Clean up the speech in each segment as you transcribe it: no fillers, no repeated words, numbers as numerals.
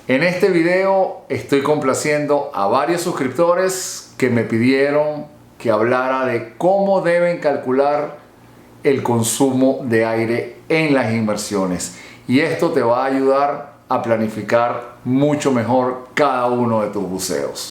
En este video estoy complaciendo a varios suscriptores que me pidieron que hablara de cómo deben calcular el consumo de aire en las inmersiones. Y esto te va a ayudar a planificar mucho mejor cada uno de tus buceos.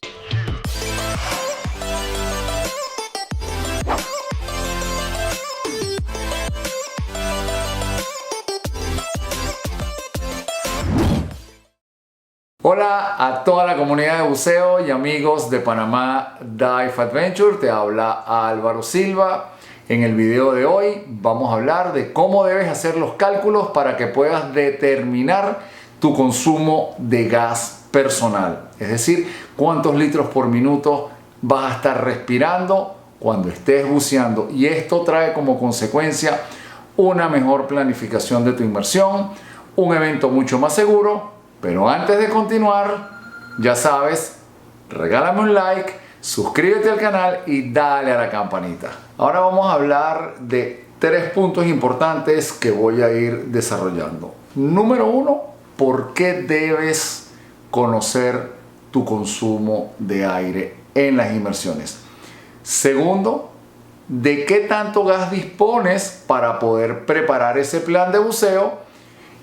Hola a toda la comunidad de buceo y amigos de Panamá Dive Adventure, te habla Álvaro Silva. En el video de hoy vamos a hablar de cómo debes hacer los cálculos para que puedas determinar tu consumo de gas personal. Es decir, cuántos litros por minuto vas a estar respirando cuando estés buceando. Y esto trae como consecuencia una mejor planificación de tu inmersión, un evento mucho más seguro. Pero antes de continuar, ya sabes, regálame un like, suscríbete al canal y dale a la campanita. Ahora vamos a hablar de 3 puntos importantes que voy a ir desarrollando. Número 1, ¿por qué debes conocer tu consumo de aire en las inmersiones? Segundo, ¿de qué tanto gas dispones para poder preparar ese plan de buceo?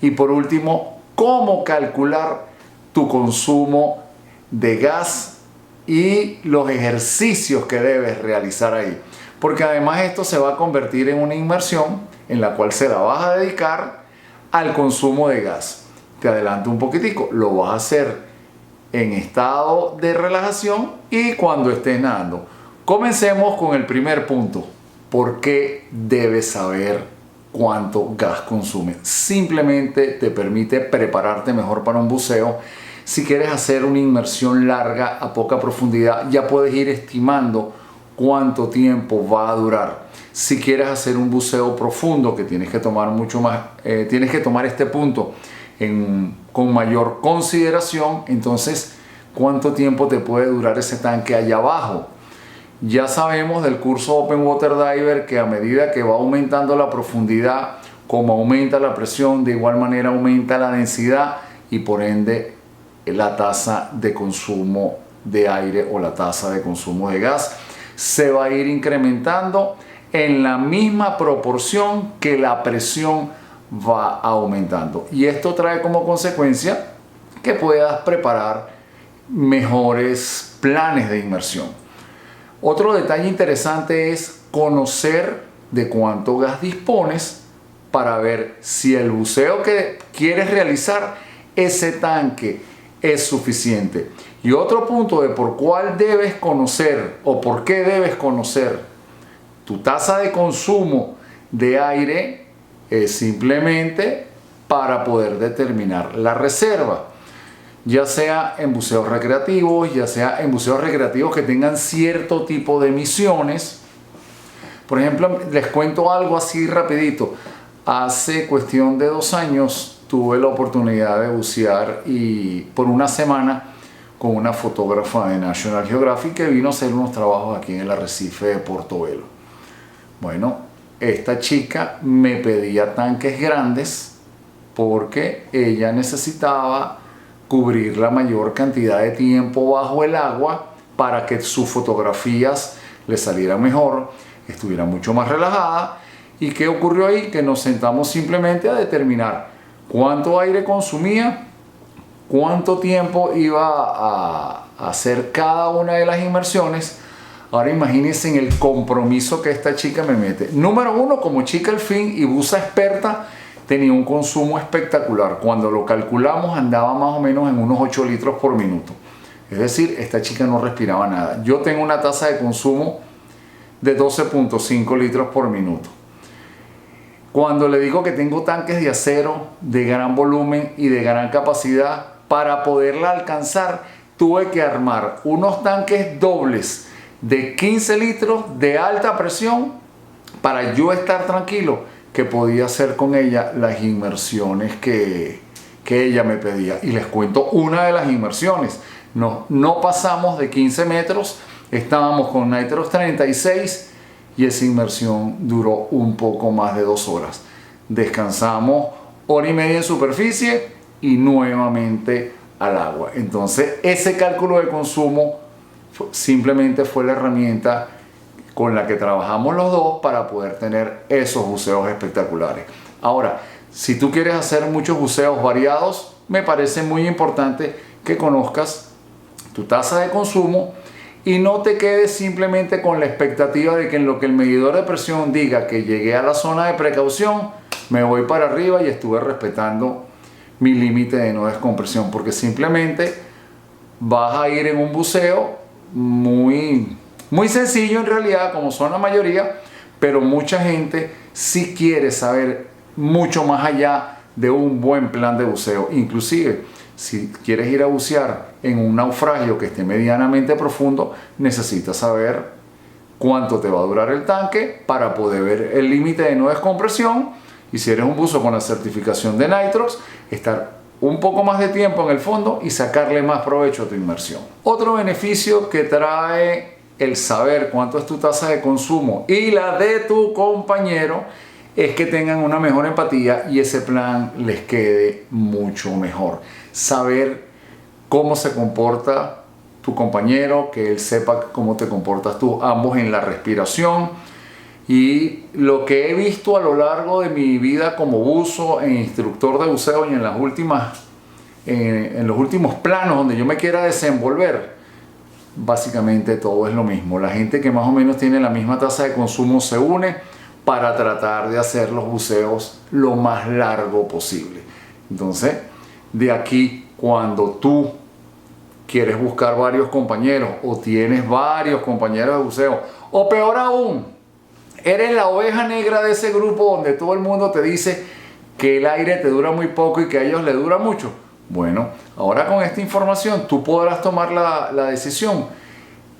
Y por último, cómo calcular tu consumo de gas y los ejercicios que debes realizar ahí. Porque además esto se va a convertir en una inmersión en la cual se la vas a dedicar al consumo de gas. Te adelanto un poquitico, lo vas a hacer en estado de relajación y cuando estés nadando. Comencemos con el primer punto. ¿Por qué debes saber cuánto gas consume? Simplemente te permite prepararte mejor para un buceo. Si quieres hacer una inmersión larga a poca profundidad, ya puedes ir estimando cuánto tiempo va a durar. Si quieres hacer un buceo profundo, que tienes que tomar mucho más, tienes que tomar este punto con mayor consideración, entonces cuánto tiempo te puede durar ese tanque allá abajo. Ya sabemos del curso Open Water Diver que a medida que va aumentando la profundidad, como aumenta la presión, de igual manera aumenta la densidad y por ende la tasa de consumo de aire o la tasa de consumo de gas se va a ir incrementando en la misma proporción que la presión va aumentando. Y esto trae como consecuencia que puedas preparar mejores planes de inmersión. Otro detalle interesante es conocer de cuánto gas dispones para ver si el buceo que quieres realizar, ese tanque es suficiente. Y otro punto de por cuál debes conocer o por qué debes conocer tu tasa de consumo de aire es simplemente para poder determinar la reserva. Ya sea en buceos recreativos, ya sea en buceos recreativos que tengan cierto tipo de misiones. Por ejemplo, les cuento algo así rapidito. Hace cuestión de 2 años tuve la oportunidad de bucear y por una semana con una fotógrafa de National Geographic que vino a hacer unos trabajos aquí en el arrecife de Portobelo. Bueno, esta chica me pedía tanques grandes porque ella necesitaba cubrir la mayor cantidad de tiempo bajo el agua para que sus fotografías le salieran mejor, estuviera mucho más relajada. ¿Y qué ocurrió ahí? Que nos sentamos simplemente a determinar cuánto aire consumía, cuánto tiempo iba a hacer cada una de las inmersiones. Ahora imagínense en el compromiso que esta chica me mete. Número 1, como chica al fin y buza experta, tenía un consumo espectacular. Cuando lo calculamos andaba más o menos en unos 8 litros por minuto. Es decir, esta chica no respiraba nada. Yo tengo una tasa de consumo de 12.5 litros por minuto. Cuando le digo que tengo tanques de acero de gran volumen y de gran capacidad, para poderla alcanzar tuve que armar unos tanques dobles de 15 litros de alta presión para yo estar tranquilo que podía hacer con ella las inmersiones que ella me pedía. Y les cuento una de las inmersiones. No pasamos de 15 metros, estábamos con Nitrox 36 y esa inmersión duró un poco más de 2 horas. Descansamos 1 hora y media en superficie y nuevamente al agua. Entonces ese cálculo de consumo simplemente fue la herramienta con la que trabajamos los dos para poder tener esos buceos espectaculares. Ahora, si tú quieres hacer muchos buceos variados, me parece muy importante que conozcas tu tasa de consumo y no te quedes simplemente con la expectativa de que en lo que el medidor de presión diga que llegué a la zona de precaución, me voy para arriba y estuve respetando mi límite de no descompresión, porque simplemente vas a ir en un buceo muy sencillo en realidad, como son la mayoría, pero mucha gente sí quiere saber mucho más allá de un buen plan de buceo. Inclusive, si quieres ir a bucear en un naufragio que esté medianamente profundo, necesitas saber cuánto te va a durar el tanque para poder ver el límite de no descompresión. Y si eres un buzo con la certificación de Nitrox, estar un poco más de tiempo en el fondo y sacarle más provecho a tu inmersión. Otro beneficio que trae el saber cuánto es tu tasa de consumo y la de tu compañero es que tengan una mejor empatía y ese plan les quede mucho mejor. Saber cómo se comporta tu compañero, que él sepa cómo te comportas tú, ambos en la respiración. Y lo que he visto a lo largo de mi vida como buzo, e instructor de buceo y en los últimos planos donde yo me quiera desenvolver, básicamente todo es lo mismo. La gente que más o menos tiene la misma tasa de consumo se une para tratar de hacer los buceos lo más largo posible. Entonces, de aquí, cuando tú quieres buscar varios compañeros o tienes varios compañeros de buceo, o peor aún, eres la oveja negra de ese grupo donde todo el mundo te dice que el aire te dura muy poco y que a ellos les dura mucho. Bueno, ahora con esta información tú podrás tomar la decisión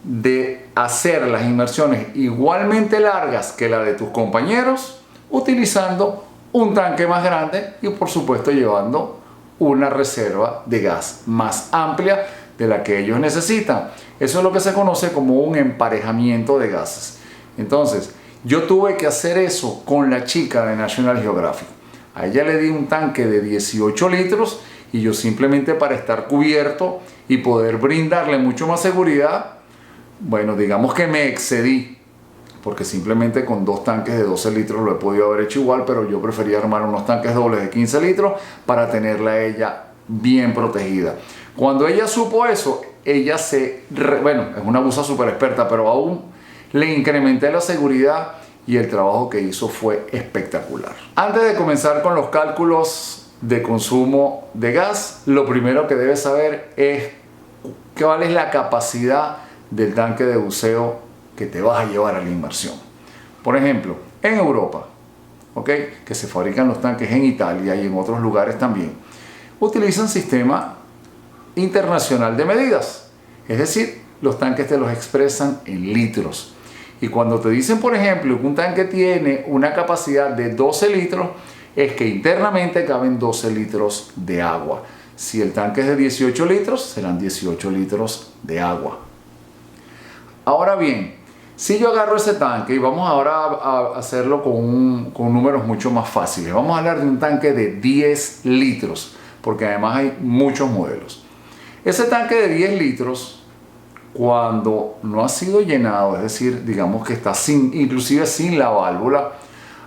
de hacer las inmersiones igualmente largas que la de tus compañeros, utilizando un tanque más grande y por supuesto llevando una reserva de gas más amplia de la que ellos necesitan. Eso es lo que se conoce como un emparejamiento de gases. Entonces, yo tuve que hacer eso con la chica de National Geographic. A ella le di un tanque de 18 litros y yo simplemente para estar cubierto y poder brindarle mucho más seguridad, bueno, digamos que me excedí, porque simplemente con dos tanques de 12 litros lo he podido haber hecho igual, pero yo prefería armar unos tanques dobles de 15 litros para tenerla a ella bien protegida. Cuando ella supo eso, ella bueno, es una buza súper experta, pero aún le incrementé la seguridad y el trabajo que hizo fue espectacular. Antes de comenzar con los cálculos de consumo de gas, lo primero que debes saber es cuál es la capacidad del tanque de buceo que te vas a llevar a la inmersión. Por ejemplo, en Europa, que se fabrican los tanques en Italia y en otros lugares también, utilizan sistema internacional de medidas. Es decir, los tanques te los expresan en litros. Y cuando te dicen, por ejemplo, que un tanque tiene una capacidad de 12 litros, es que internamente caben 12 litros de agua. Si el tanque es de 18 litros, serán 18 litros de agua. Ahora bien, si yo agarro ese tanque y vamos ahora a hacerlo con números mucho más fáciles. Vamos a hablar de un tanque de 10 litros, porque además hay muchos modelos. Ese tanque de 10 litros, cuando no ha sido llenado, es decir, digamos que está inclusive sin la válvula,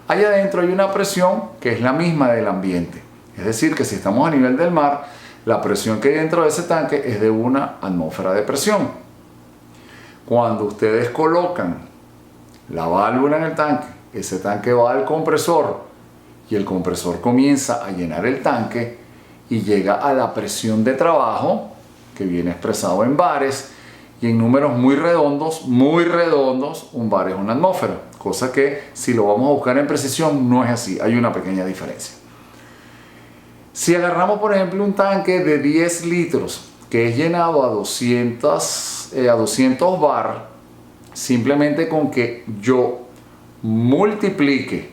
allá adentro hay una presión que es la misma del ambiente. Es decir, que si estamos a nivel del mar, la presión que hay dentro de ese tanque es de una atmósfera de presión. Cuando ustedes colocan la válvula en el tanque, ese tanque va al compresor y el compresor comienza a llenar el tanque y llega a la presión de trabajo que viene expresado en bares y en números muy redondos, un bar es una atmósfera, cosa que si lo vamos a buscar en precisión no es así, hay una pequeña diferencia. Si agarramos por ejemplo un tanque de 10 litros que es llenado a 200 bar, simplemente con que yo multiplique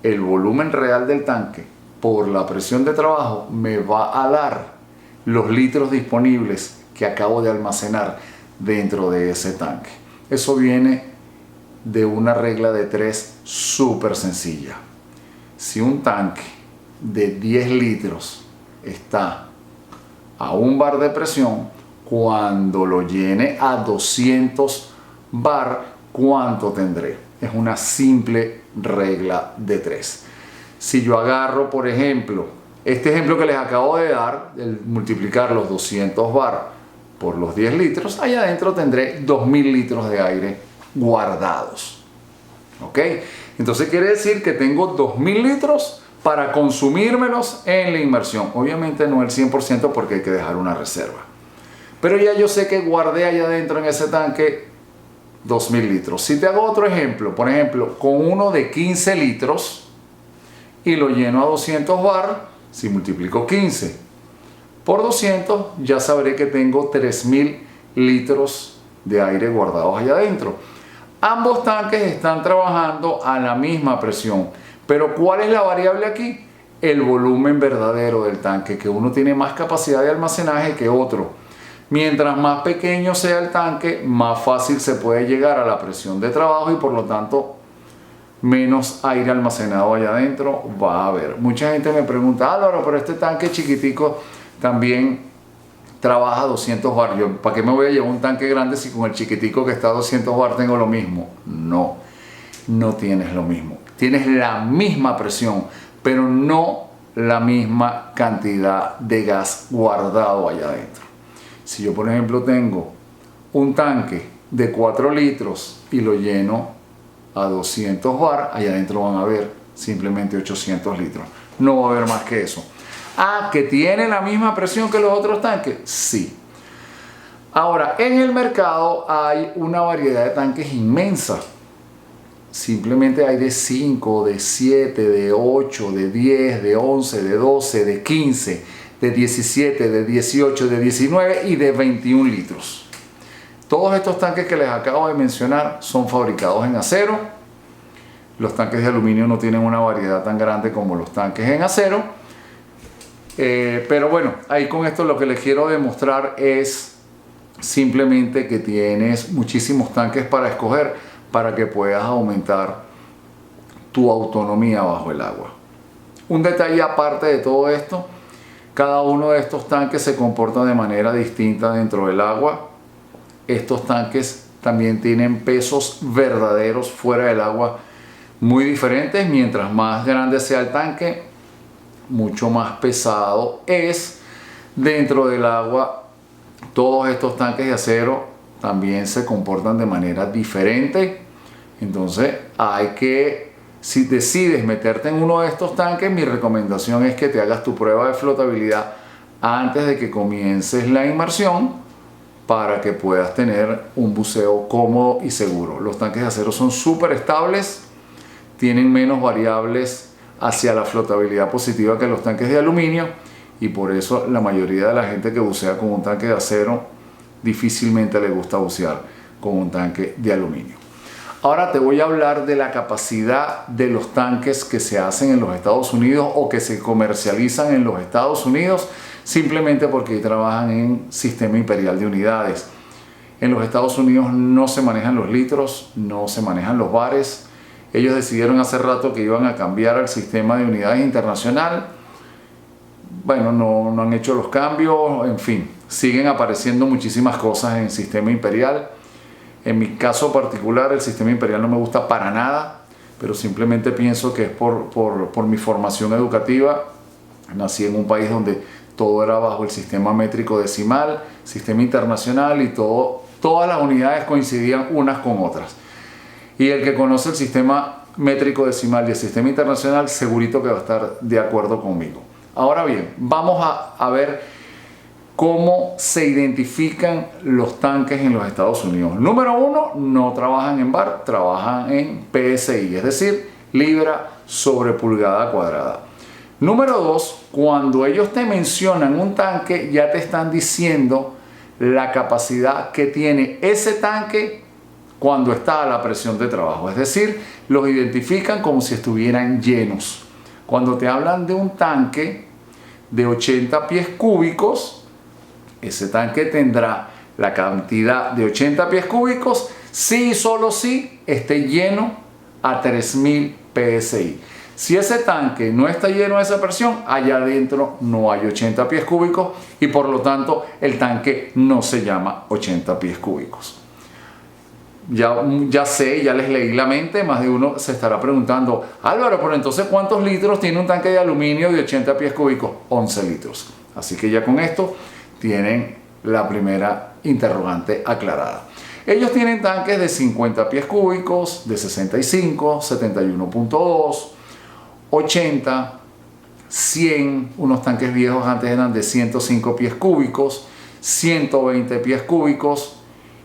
el volumen real del tanque por la presión de trabajo, me va a dar los litros disponibles que acabo de almacenar dentro de ese tanque. Eso viene de una regla de 3 súper sencilla. Si un tanque de 10 litros está a un bar de presión, cuando lo llene a 200 bar, ¿cuánto tendré? Es una simple regla de 3. Si yo agarro, por ejemplo, este ejemplo que les acabo de dar, el multiplicar los 200 bar por los 10 litros, allá adentro tendré 2000 litros de aire guardados. ¿Ok? Entonces quiere decir que tengo 2000 litros para consumírmelos en la inmersión. Obviamente no el 100% porque hay que dejar una reserva. Pero ya yo sé que guardé allá adentro en ese tanque 2000 litros. Si te hago otro ejemplo, por ejemplo, con uno de 15 litros y lo lleno a 200 bar, si multiplico 15 por 200, ya sabré que tengo 3000 litros de aire guardados allá adentro. Ambos tanques están trabajando a la misma presión, pero ¿cuál es la variable aquí? El volumen verdadero del tanque, que uno tiene más capacidad de almacenaje que otro. Mientras más pequeño sea el tanque, más fácil se puede llegar a la presión de trabajo y por lo tanto menos aire almacenado allá adentro va a haber. Mucha gente me pregunta, Álvaro, pero este tanque chiquitico también trabaja 200 bar. Yo, ¿para qué me voy a llevar un tanque grande si con el chiquitico que está a 200 bar tengo lo mismo? No, no tienes lo mismo. Tienes la misma presión, pero no la misma cantidad de gas guardado allá adentro. Si yo, por ejemplo, tengo un tanque de 4 litros y lo lleno a 200 bar, allá adentro van a haber simplemente 800 litros. No va a haber más que eso. Ah, ¿que tiene la misma presión que los otros tanques? Sí. Ahora, en el mercado hay una variedad de tanques inmensa. Simplemente hay de 5, de 7, de 8, de 10, de 11, de 12, de 15, de 17, de 18, de 19 y de 21 litros. Todos estos tanques que les acabo de mencionar son fabricados en acero. Los tanques de aluminio no tienen una variedad tan grande como los tanques en acero. Pero bueno, ahí con esto lo que les quiero demostrar es simplemente que tienes muchísimos tanques para escoger para que puedas aumentar tu autonomía bajo el agua. Un detalle aparte de todo esto, cada uno de estos tanques se comporta de manera distinta dentro del agua. Estos tanques también tienen pesos verdaderos fuera del agua muy diferentes. Mientras más grande sea el tanque, mucho más pesado es. Dentro del agua, todos estos tanques de acero también se comportan de manera diferente. Entonces hay que, si decides meterte en uno de estos tanques, mi recomendación es que te hagas tu prueba de flotabilidad antes de que comiences la inmersión para que puedas tener un buceo cómodo y seguro. Los tanques de acero son súper estables, tienen menos variables hacia la flotabilidad positiva que los tanques de aluminio y por eso la mayoría de la gente que bucea con un tanque de acero difícilmente le gusta bucear con un tanque de aluminio. Ahora te voy a hablar de la capacidad de los tanques que se hacen en los Estados Unidos o que se comercializan en los Estados Unidos simplemente porque trabajan en sistema imperial de unidades. En los Estados Unidos no se manejan los litros, no se manejan los bares. Ellos decidieron hace rato que iban a cambiar al sistema de unidades internacional. Bueno, no han hecho los cambios, en fin, siguen apareciendo muchísimas cosas en el sistema imperial. En mi caso particular, el sistema imperial no me gusta para nada, pero simplemente pienso que es por mi formación educativa. Nací en un país donde todo era bajo el sistema métrico decimal, sistema internacional y todas las unidades coincidían unas con otras. Y el que conoce el sistema métrico decimal y el sistema internacional, segurito que va a estar de acuerdo conmigo. Ahora bien, vamos a ver cómo se identifican los tanques en los Estados Unidos. Número 1, no trabajan en bar, trabajan en PSI, es decir, libra sobre pulgada cuadrada. Número 2, cuando ellos te mencionan un tanque, ya te están diciendo la capacidad que tiene ese tanque cuando está a la presión de trabajo, es decir, los identifican como si estuvieran llenos. Cuando te hablan de un tanque de 80 pies cúbicos, ese tanque tendrá la cantidad de 80 pies cúbicos si y solo si esté lleno a 3000 PSI. Si ese tanque no está lleno de esa presión, allá adentro no hay 80 pies cúbicos y por lo tanto el tanque no se llama 80 pies cúbicos. Ya sé, ya les leí la mente, más de uno se estará preguntando, Álvaro, pero entonces ¿cuántos litros tiene un tanque de aluminio de 80 pies cúbicos? 11 litros. Así que ya con esto tienen la primera interrogante aclarada. Ellos tienen tanques de 50 pies cúbicos, de 65, 71.2, 80, 100, unos tanques viejos antes eran de 105 pies cúbicos, 120 pies cúbicos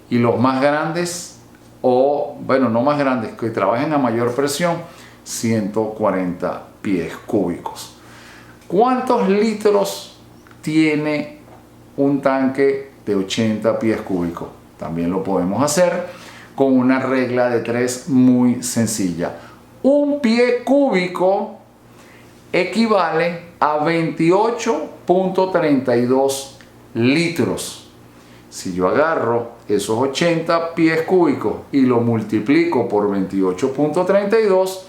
y los más grandes, o bueno, no más grandes, que trabajen a mayor presión, 140 pies cúbicos. ¿Cuántos litros tiene un tanque de 80 pies cúbicos? También lo podemos hacer con una regla de 3 muy sencilla. Un pie cúbico equivale a 28.32 litros. Si yo agarro esos 80 pies cúbicos y lo multiplico por 28.32,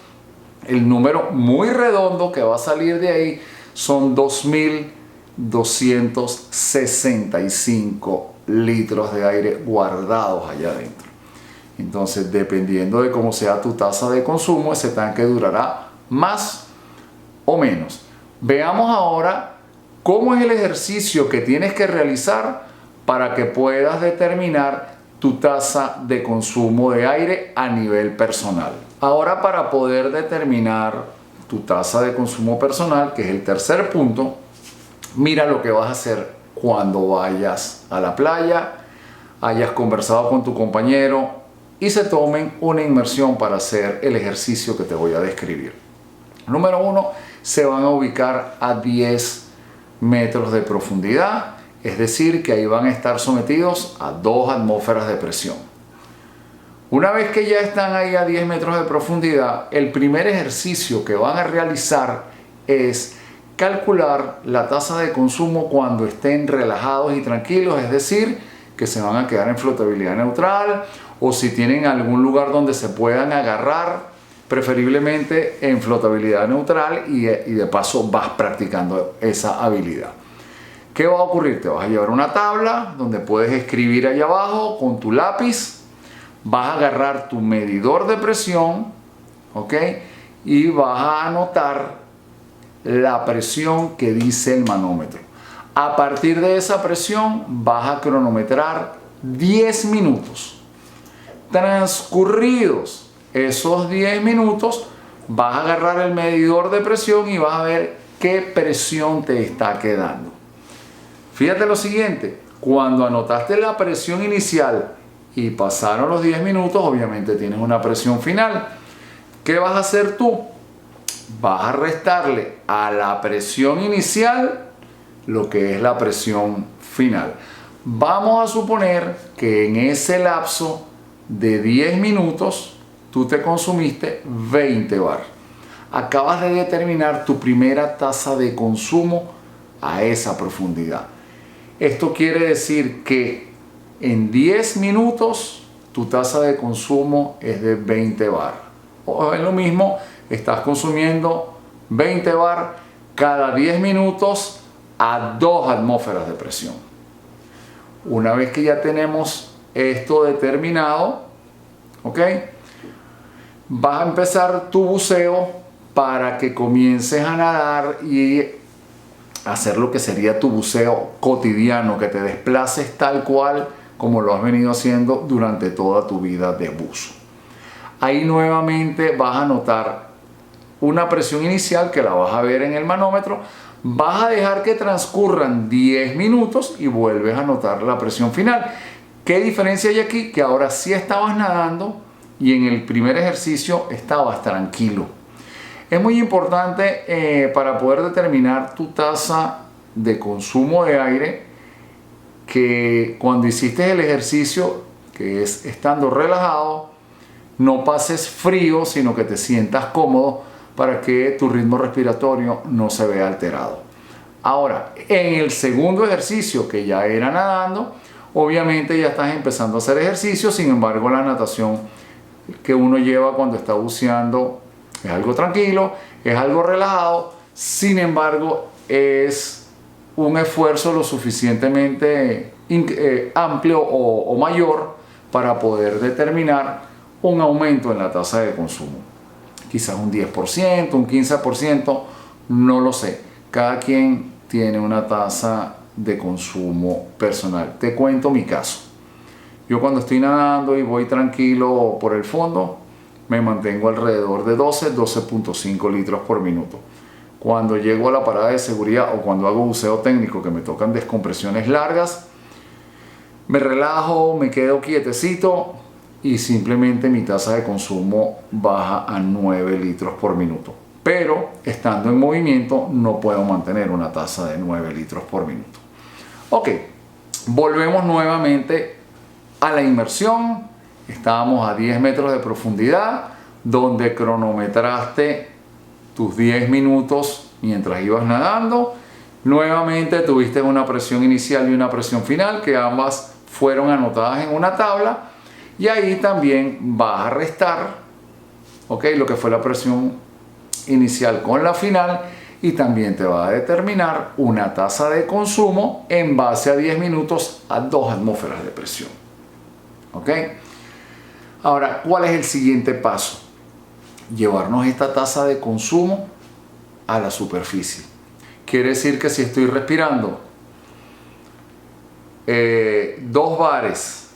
el número muy redondo que va a salir de ahí son 2.265 litros de aire guardados allá adentro. Entonces, dependiendo de cómo sea tu tasa de consumo, ese tanque durará más o menos. Veamos ahora cómo es el ejercicio que tienes que realizar para que puedas determinar tu tasa de consumo de aire a nivel personal. Ahora, para poder determinar tu tasa de consumo personal, que es el tercer punto, mira lo que vas a hacer cuando vayas a la playa, hayas conversado con tu compañero y se tomen una inmersión para hacer el ejercicio que te voy a describir. Número 1, se van a ubicar a 10 metros de profundidad, es decir, que ahí van a estar sometidos a 2 atmósferas de presión. Una vez que ya están ahí a 10 metros de profundidad, el primer ejercicio que van a realizar es calcular la tasa de consumo cuando estén relajados y tranquilos, es decir, que se van a quedar en flotabilidad neutral, o si tienen algún lugar donde se puedan agarrar, preferiblemente en flotabilidad neutral, y de paso vas practicando esa habilidad. ¿Qué va a ocurrir? Te vas a llevar una tabla donde puedes escribir allá abajo con tu lápiz, vas a agarrar tu medidor de presión, ¿ok? Y vas a anotar la presión que dice el manómetro. A partir de esa presión vas a cronometrar 10 minutos. Transcurridos esos 10 minutos, vas a agarrar el medidor de presión y vas a ver qué presión te está quedando. Fíjate lo siguiente, cuando anotaste la presión inicial y pasaron los 10 minutos, obviamente tienes una presión final. ¿Qué vas a hacer tú? Vas a restarle a la presión inicial lo que es la presión final. Vamos a suponer que en ese lapso de 10 minutos tú te consumiste 20 bar. Acabas de determinar tu primera tasa de consumo a esa profundidad. Esto quiere decir que en 10 minutos tu tasa de consumo es de 20 bar. O es lo mismo, estás consumiendo 20 bar cada 10 minutos a 2 atmósferas de presión. Una vez que ya tenemos esto determinado, ¿ok? Vas a empezar tu buceo para que comiences a nadar y hacer lo que sería tu buceo cotidiano, que te desplaces tal cual como lo has venido haciendo durante toda tu vida de buzo. Ahí nuevamente vas a notar una presión inicial que la vas a ver en el manómetro. Vas a dejar que transcurran 10 minutos y vuelves a notar la presión final. ¿Qué diferencia hay aquí? Que ahora sí estabas nadando y en el primer ejercicio estabas tranquilo. Es muy importante para poder determinar tu tasa de consumo de aire que cuando hiciste el ejercicio, que es estando relajado, no pases frío, sino que te sientas cómodo para que tu ritmo respiratorio no se vea alterado. Ahora, en el segundo ejercicio, que ya era nadando, obviamente ya estás empezando a hacer ejercicio. Sin embargo, la natación que uno lleva cuando está buceando Es algo tranquilo, es algo relajado, sin embargo es un esfuerzo lo suficientemente amplio o mayor para poder determinar un aumento en la tasa de consumo. Quizás un 10%, un 15%, no lo sé. Cada quien tiene una tasa de consumo personal. Te cuento mi caso. Yo cuando estoy nadando y voy tranquilo por el fondo, me mantengo alrededor de 12.5 litros por minuto. Cuando llego a la parada de seguridad o cuando hago buceo técnico que me tocan descompresiones largas, me relajo, me quedo quietecito y simplemente mi tasa de consumo baja a 9 litros por minuto. Pero estando en movimiento no puedo mantener una tasa de 9 litros por minuto. Ok, volvemos nuevamente a la inmersión. Estábamos a 10 metros de profundidad, donde cronometraste tus 10 minutos mientras ibas nadando. Nuevamente tuviste una presión inicial y una presión final, que ambas fueron anotadas en una tabla. Y ahí también vas a restar, ¿ok?, lo que fue la presión inicial con la final, y también te va a determinar una tasa de consumo en base a 10 minutos a 2 atmósferas de presión. ¿Ok? Ahora, ¿cuál es el siguiente paso? Llevarnos esta tasa de consumo a la superficie. Quiere decir que si estoy respirando 2 bares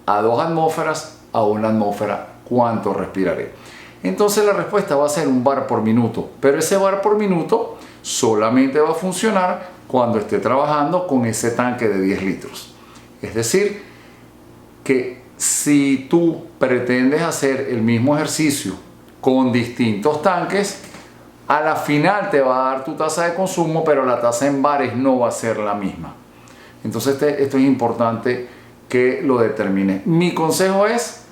a 2 atmósferas, a 1 atmósfera, ¿cuánto respiraré? Entonces la respuesta va a ser 1 bar por minuto, pero ese bar por minuto solamente va a funcionar cuando esté trabajando con ese tanque de 10 litros. Es decir, que si tú pretendes hacer el mismo ejercicio con distintos tanques, a la final te va a dar tu tasa de consumo, pero la tasa en bares no va a ser la misma. Entonces esto es importante que lo determines. Mi consejo es,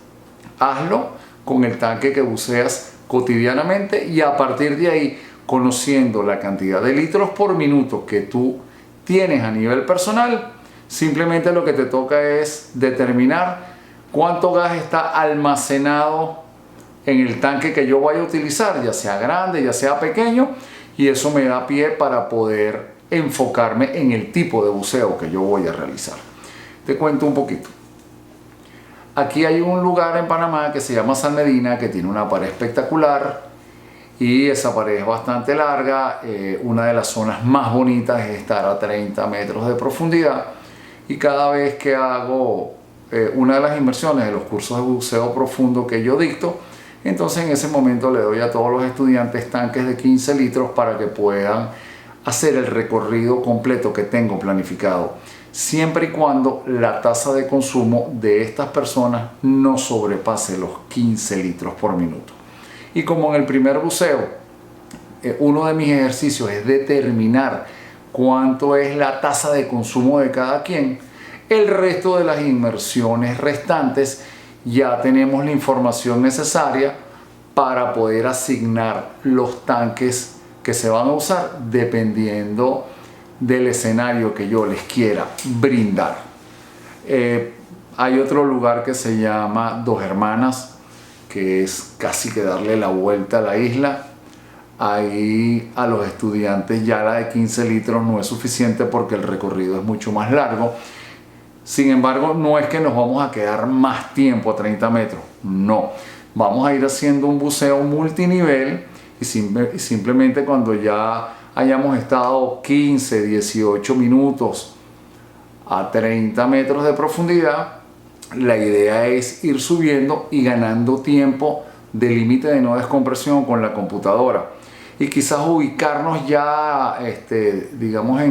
hazlo con el tanque que buceas cotidianamente, y a partir de ahí, conociendo la cantidad de litros por minuto que tú tienes a nivel personal, simplemente lo que te toca es determinar cuánto gas está almacenado en el tanque que yo vaya a utilizar, ya sea grande, ya sea pequeño, y eso me da pie para poder enfocarme en el tipo de buceo que yo voy a realizar. Te cuento un poquito. Aquí hay un lugar en Panamá que se llama San Medina, que tiene una pared espectacular, y esa pared es bastante larga. Una de las zonas más bonitas es estar a 30 metros de profundidad, y cada vez que hago una de las inmersiones de los cursos de buceo profundo que yo dicto, entonces en ese momento le doy a todos los estudiantes tanques de 15 litros para que puedan hacer el recorrido completo que tengo planificado, siempre y cuando la tasa de consumo de estas personas no sobrepase los 15 litros por minuto. Y como en el primer buceo, uno de mis ejercicios es determinar cuánto es la tasa de consumo de cada quien, el resto de las inmersiones restantes ya tenemos la información necesaria para poder asignar los tanques que se van a usar dependiendo del escenario que yo les quiera brindar. Hay otro lugar que se llama Dos Hermanas, que es casi que darle la vuelta a la isla. Ahí a los estudiantes ya la de 15 litros no es suficiente porque el recorrido es mucho más largo. Sin embargo, no es que nos vamos a quedar más tiempo a 30 metros, no. Vamos a ir haciendo un buceo multinivel, y simplemente cuando ya hayamos estado 15, 18 minutos a 30 metros de profundidad, la idea es ir subiendo y ganando tiempo de límite de no descompresión con la computadora, y quizás ubicarnos ya digamos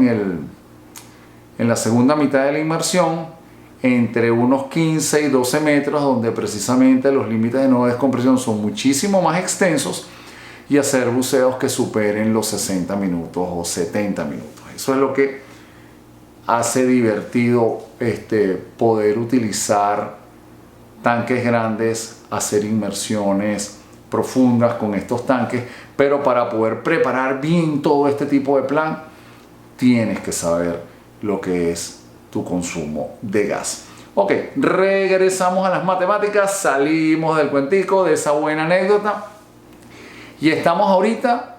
en la segunda mitad de la inmersión, entre unos 15 y 12 metros, donde precisamente los límites de no descompresión son muchísimo más extensos, y hacer buceos que superen los 60 minutos o 70 minutos. Eso es lo que hace divertido poder utilizar tanques grandes, hacer inmersiones profundas con estos tanques, pero para poder preparar bien todo este tipo de plan, tienes que saber lo que es tu consumo de gas. Ok, regresamos a las matemáticas, salimos del cuentico, de esa buena anécdota, Y estamos ahorita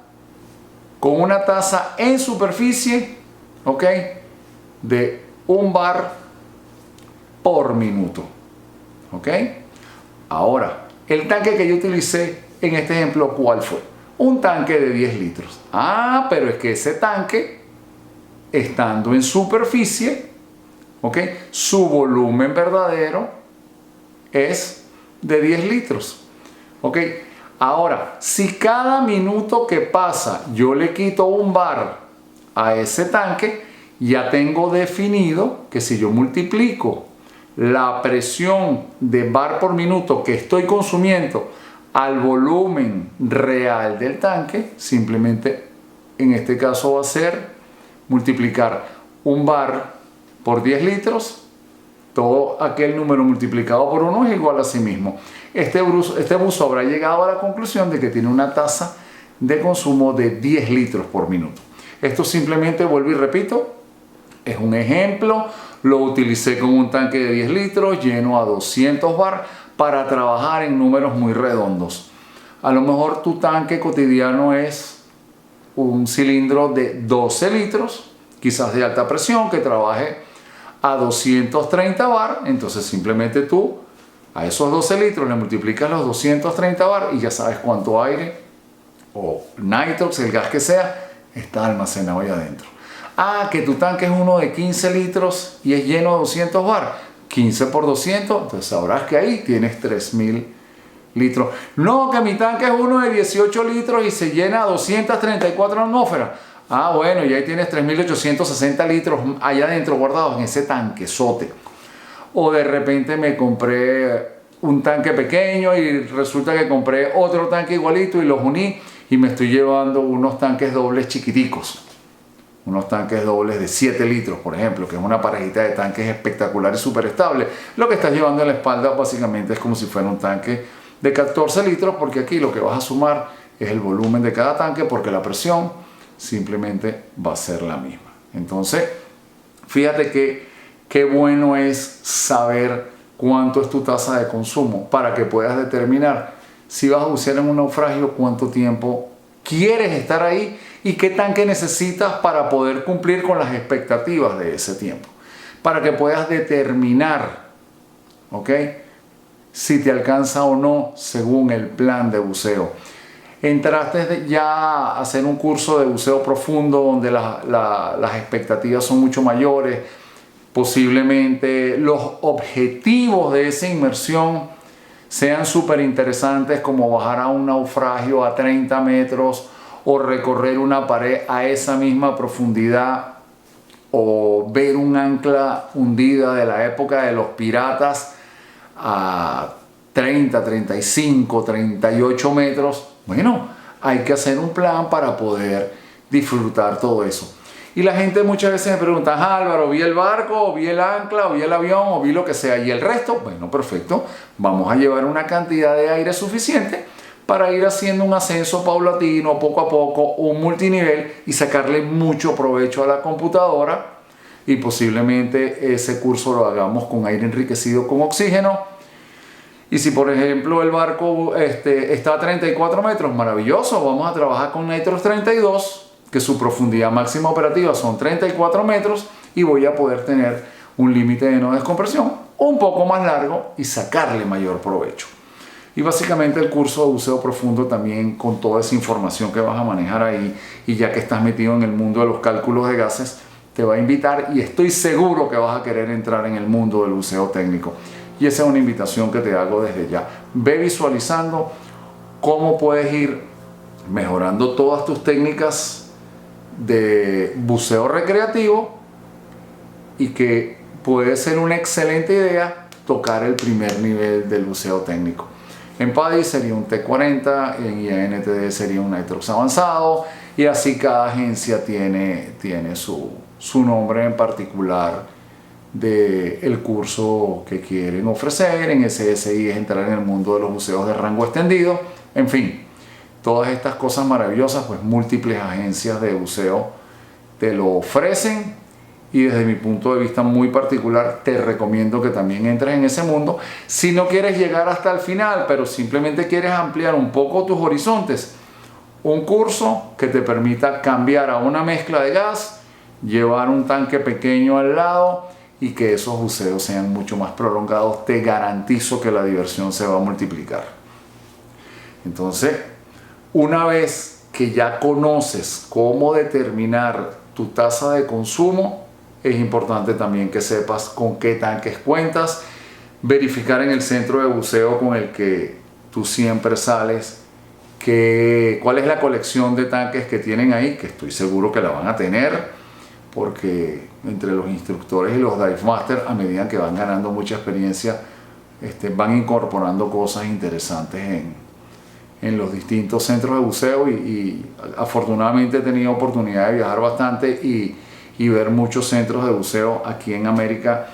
con una tasa en superficie, ¿ok?, de 1 bar por minuto, ¿ok? Ahora, el tanque que yo utilicé en este ejemplo, ¿cuál fue? Un tanque de 10 litros. Ah, pero es que ese tanque, estando en superficie, ¿ok?, su volumen verdadero es de 10 litros, ¿ok? Ahora, si cada minuto que pasa yo le quito 1 bar a ese tanque, ya tengo definido que si yo multiplico la presión de bar por minuto que estoy consumiendo al volumen real del tanque, simplemente en este caso va a ser multiplicar 1 bar por 10 litros, todo aquel número multiplicado por 1 es igual a sí mismo. Este buzo habrá llegado a la conclusión de que tiene una tasa de consumo de 10 litros por minuto. Esto simplemente, vuelvo y repito, es un ejemplo. Lo utilicé con un tanque de 10 litros lleno a 200 bar para trabajar en números muy redondos. A lo mejor tu tanque cotidiano es un cilindro de 12 litros, quizás de alta presión, que trabaje a 230 bar. Entonces simplemente tú a esos 12 litros le multiplicas los 230 bar y ya sabes cuánto aire o nitrox, el gas que sea, está almacenado ahí adentro. Ah, que tu tanque es uno de 15 litros y es lleno de 200 bar. 15 por 200, entonces sabrás que ahí tienes 3000 litros. No, que mi tanque es uno de 18 litros y se llena a 234 atmósferas. Ah, bueno, y ahí tienes 3860 litros allá adentro guardados en ese tanquezote. O de repente me compré un tanque pequeño y resulta que compré otro tanque igualito y los uní y me estoy llevando unos tanques dobles chiquiticos. Unos tanques dobles de 7 litros, por ejemplo, que es una parejita de tanques espectacular y súper estable. Lo que estás llevando en la espalda básicamente es como si fuera un tanque de 14 litros, porque aquí lo que vas a sumar es el volumen de cada tanque, porque la presión simplemente va a ser la misma. Entonces, fíjate que qué bueno es saber cuánto es tu tasa de consumo para que puedas determinar si vas a bucear en un naufragio, cuánto tiempo quieres estar ahí y qué tanque necesitas para poder cumplir con las expectativas de ese tiempo, para que puedas determinar, ¿ok?, si te alcanza o no según el plan de buceo. Entraste ya a hacer un curso de buceo profundo donde las expectativas son mucho mayores, posiblemente los objetivos de esa inmersión sean súper interesantes, como bajar a un naufragio a 30 metros o recorrer una pared a esa misma profundidad o ver un ancla hundida de la época de los piratas a 30, 35, 38 metros. Bueno, hay que hacer un plan para poder disfrutar todo eso. Y la gente muchas veces me pregunta: Álvaro, ¿vi el barco, o vi el ancla, o vi el avión, o vi lo que sea? ¿Y el resto? Bueno, perfecto. Vamos a llevar una cantidad de aire suficiente para ir haciendo un ascenso paulatino, poco a poco, un multinivel y sacarle mucho provecho a la computadora. Y posiblemente ese curso lo hagamos con aire enriquecido con oxígeno. Y si por ejemplo el barco está a 34 metros, maravilloso, vamos a trabajar con Nitrox 32, que su profundidad máxima operativa son 34 metros y voy a poder tener un límite de no descompresión un poco más largo y sacarle mayor provecho. Y básicamente el curso de buceo profundo también, con toda esa información que vas a manejar ahí, y ya que estás metido en el mundo de los cálculos de gases, te va a invitar, y estoy seguro que vas a querer entrar en el mundo del buceo técnico. Y esa es una invitación que te hago desde ya. Ve visualizando cómo puedes ir mejorando todas tus técnicas de buceo recreativo y que puede ser una excelente idea tocar el primer nivel del buceo técnico. En PADI sería un T40, en IANTD sería un Nitrox avanzado, y así cada agencia tiene su nombre en particular del curso que quieren ofrecer. En SSI es entrar en el mundo de los buceos de rango extendido. En fin, todas estas cosas maravillosas, pues múltiples agencias de buceo te lo ofrecen, y desde mi punto de vista muy particular te recomiendo que también entres en ese mundo. Si no quieres llegar hasta el final, pero simplemente quieres ampliar un poco tus horizontes, un curso que te permita cambiar a una mezcla de gas, llevar un tanque pequeño al lado y que esos buceos sean mucho más prolongados. Te garantizo que la diversión se va a multiplicar. Entonces, una vez que ya conoces cómo determinar tu tasa de consumo, es importante también que sepas con qué tanques cuentas, verificar en el centro de buceo con el que tú siempre sales cuál es la colección de tanques que tienen ahí, que estoy seguro que la van a tener, porque entre los instructores y los dive masters, a medida que van ganando mucha experiencia, van incorporando cosas interesantes en los distintos centros de buceo y afortunadamente he tenido oportunidad de viajar bastante y ver muchos centros de buceo aquí en América,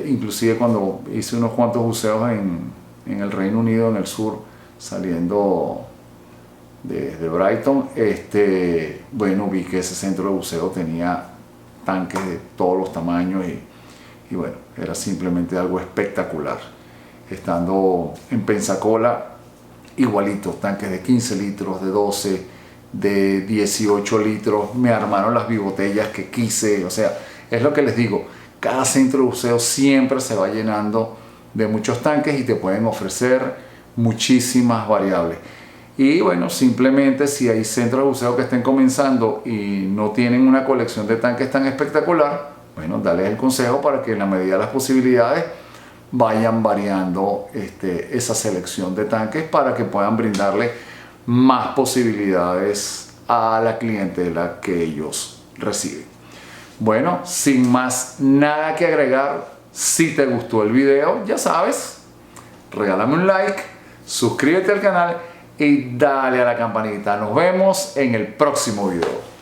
inclusive cuando hice unos cuantos buceos en el Reino Unido, en el sur, saliendo de Brighton, bueno, vi que ese centro de buceo tenía tanques de todos los tamaños y bueno, era simplemente algo espectacular. Estando en Pensacola, igualito, tanques de 15 litros, de 12, de 18 litros, me armaron las bibotellas que quise, o sea, es lo que les digo, cada centro de buceo siempre se va llenando de muchos tanques y te pueden ofrecer muchísimas variables. Y bueno, simplemente si hay centros de buceo que estén comenzando y no tienen una colección de tanques tan espectacular, bueno, dale el consejo para que en la medida de las posibilidades vayan variando esa selección de tanques para que puedan brindarle más posibilidades a la clientela que ellos reciben. Bueno, sin más nada que agregar, si te gustó el video, ya sabes, regálame un like, suscríbete al canal y dale a la campanita. Nos vemos en el próximo video.